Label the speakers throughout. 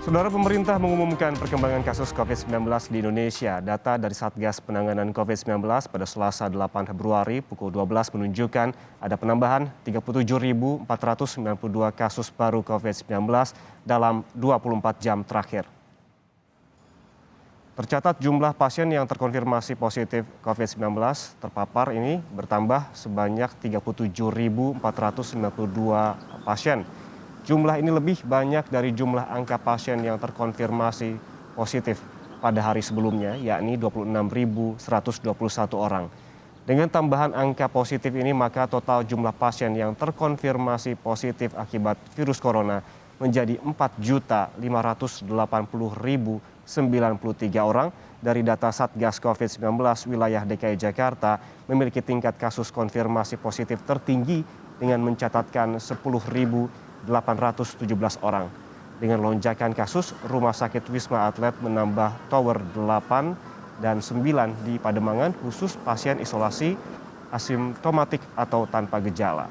Speaker 1: Saudara, pemerintah mengumumkan perkembangan kasus COVID-19 di Indonesia. Data dari Satgas Penanganan COVID-19 pada Selasa 8 Februari pukul 12 menunjukkan ada penambahan 37.492 kasus baru COVID-19 dalam 24 jam terakhir. Tercatat jumlah pasien yang terkonfirmasi positif COVID-19 terpapar ini bertambah sebanyak 37.492 pasien. Jumlah ini lebih banyak dari jumlah angka pasien yang terkonfirmasi positif pada hari sebelumnya, yakni 26.121 orang. Dengan tambahan angka positif ini, maka total jumlah pasien yang terkonfirmasi positif akibat virus corona menjadi 4.580.093 orang. Dari data Satgas COVID-19 wilayah DKI Jakarta memiliki tingkat kasus konfirmasi positif tertinggi dengan mencatatkan 10.817 orang. Dengan lonjakan kasus, Rumah Sakit Wisma Atlet menambah tower 8 dan 9 di Pademangan khusus pasien isolasi asimptomatik atau tanpa gejala.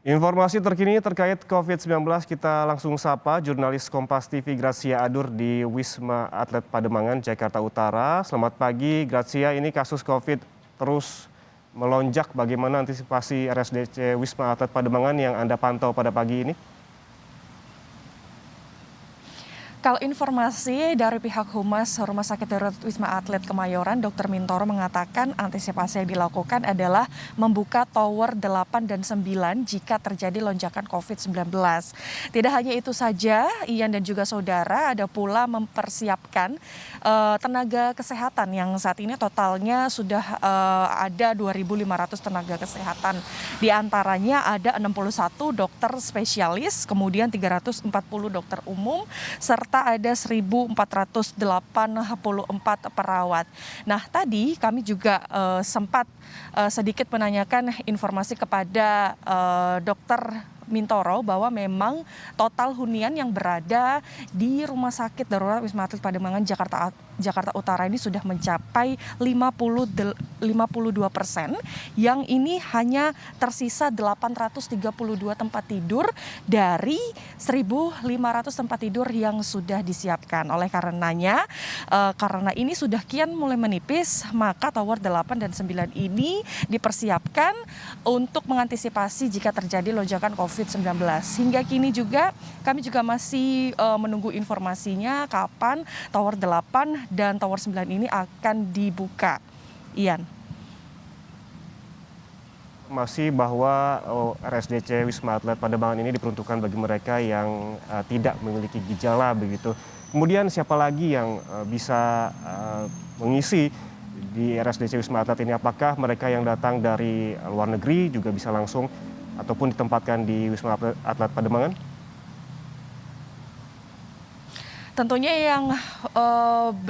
Speaker 1: Informasi terkini terkait COVID-19 kita langsung sapa jurnalis Kompas TV Gracia Adur di Wisma Atlet Pademangan, Jakarta Utara. Selamat pagi Gracia, ini kasus COVID terus melonjak. Bagaimana antisipasi RSDC Wisma Atlet Pademangan yang Anda pantau pada pagi ini?
Speaker 2: Kalau informasi dari pihak Humas Rumah Sakit Darurat Wisma Atlet Kemayoran, Dr. Mintoro mengatakan antisipasi yang dilakukan adalah membuka tower 8 dan 9 jika terjadi lonjakan COVID-19. Tidak hanya itu saja, Ian dan juga saudara, ada pula mempersiapkan tenaga kesehatan yang saat ini totalnya sudah ada 2.500 tenaga kesehatan. Di antaranya ada 61 dokter spesialis, kemudian 340 dokter umum, serta ada 1.484 perawat. Nah, tadi kami juga sempat sedikit menanyakan informasi kepada Dokter Mintoro bahwa memang total hunian yang berada di Rumah Sakit Darurat Wisma Atlet Pademangan Jakarta Utara ini sudah mencapai 52%, yang ini hanya tersisa 832 tempat tidur dari 1.500 tempat tidur yang sudah disiapkan. Oleh karenanya, karena ini sudah kian mulai menipis, maka tower 8 dan 9 ini dipersiapkan untuk mengantisipasi jika terjadi lonjakan COVID-19. Hingga kini juga kami juga masih menunggu informasinya kapan tower 8 dan tower 9 ini akan dibuka. Ian.
Speaker 1: Masih bahwa RSDC Wisma Atlet Pademangan ini diperuntukkan bagi mereka yang tidak memiliki gejala begitu. Kemudian siapa lagi yang bisa mengisi di RSDC Wisma Atlet ini? Apakah mereka yang datang dari luar negeri juga bisa langsung ataupun ditempatkan di Wisma Atlet Pademangan?
Speaker 2: Tentunya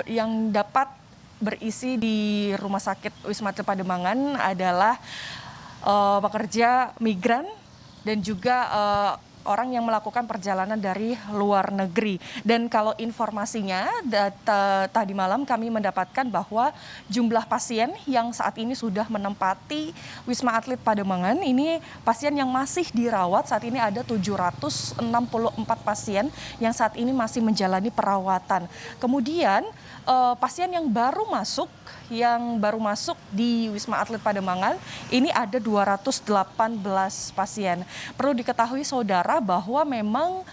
Speaker 2: yang dapat berisi di Rumah Sakit Wisma Atlet Pademangan adalah pekerja migran dan juga orang yang melakukan perjalanan dari luar negeri. Dan kalau informasinya tadi malam kami mendapatkan bahwa jumlah pasien yang saat ini sudah menempati Wisma Atlet Pademangan, ini pasien yang masih dirawat saat ini ada 764 pasien yang saat ini masih menjalani perawatan. Kemudian pasien yang baru masuk di Wisma Atlet Pademangan ini ada 218 pasien. Perlu diketahui saudara bahwa memang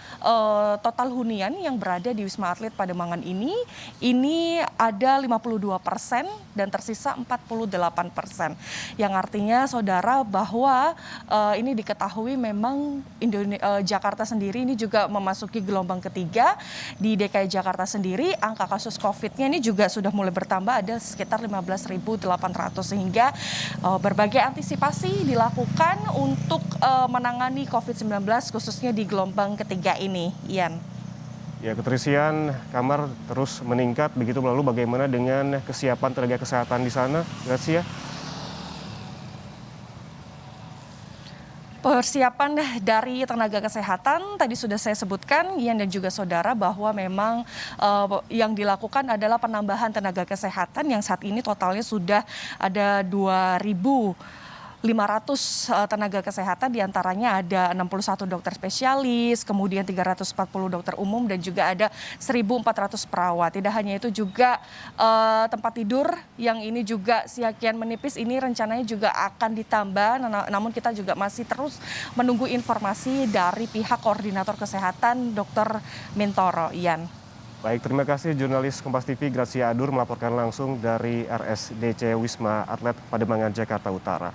Speaker 2: total hunian yang berada di Wisma Atlet Pademangan ini ada 52% dan tersisa 48%. Yang artinya saudara bahwa ini diketahui memang Jakarta sendiri ini juga memasuki gelombang ketiga. Di DKI Jakarta sendiri angka kasus COVID-nya ini juga sudah mulai bertambah, ada sekitar 15.800, sehingga berbagai antisipasi dilakukan untuk menangani COVID-19 khususnya di gelombang ketiga ini, Ian.
Speaker 1: Ya, keterisian kamar terus meningkat begitu. Lalu bagaimana dengan kesiapan tenaga kesehatan di sana, Gracia?
Speaker 2: Persiapan dari tenaga kesehatan tadi sudah saya sebutkan, Ian dan juga saudara, bahwa memang yang dilakukan adalah penambahan tenaga kesehatan yang saat ini totalnya sudah ada 2.000 tenaga kesehatan, diantaranya ada 61 dokter spesialis, kemudian 340 dokter umum, dan juga ada 1.400 perawat. Tidak hanya itu juga tempat tidur yang ini juga sekian menipis, ini rencananya juga akan ditambah, namun kita juga masih terus menunggu informasi dari pihak koordinator kesehatan Dr. Mintoro. Ian.
Speaker 1: Baik, terima kasih jurnalis Kompas TV Gracia Adur melaporkan langsung dari RSDC Wisma Atlet Pademangan, Jakarta Utara.